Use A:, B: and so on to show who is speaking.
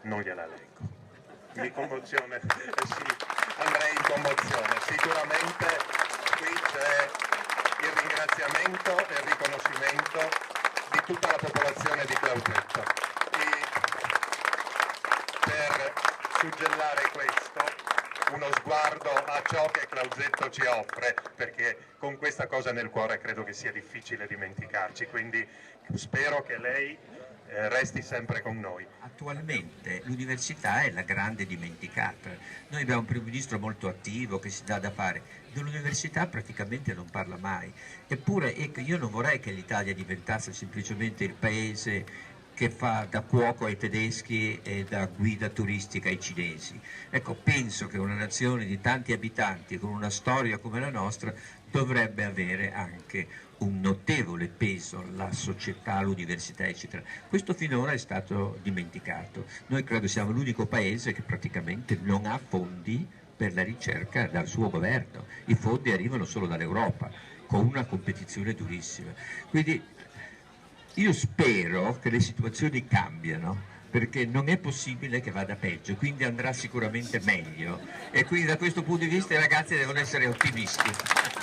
A: non gliela leggo. Mi commozione, sì, andrei in commozione. Sicuramente qui c'è il ringraziamento e il riconoscimento di tutta la popolazione di Clausetto. E per suggellare questo, uno sguardo a ciò che Clausetto ci offre, perché con questa cosa nel cuore credo che sia difficile dimenticarci, quindi spero che lei resti sempre con noi.
B: Attualmente l'università è la grande dimenticata. Noi abbiamo un primo ministro molto attivo che si dà da fare, dell'università praticamente non parla mai. Eppure ecco, io non vorrei che l'Italia diventasse semplicemente il paese che fa da cuoco ai tedeschi e da guida turistica ai cinesi. Ecco, penso che una nazione di tanti abitanti con una storia come la nostra dovrebbe avere anche un notevole peso, la società, l'università, eccetera. Questo finora è stato dimenticato. Noi credo siamo l'unico paese che praticamente non ha fondi per la ricerca dal suo governo. I fondi arrivano solo dall'Europa, con una competizione durissima. Quindi io spero che le situazioni cambiano, perché non è possibile che vada peggio, quindi andrà sicuramente meglio e quindi da questo punto di vista i ragazzi devono essere ottimisti.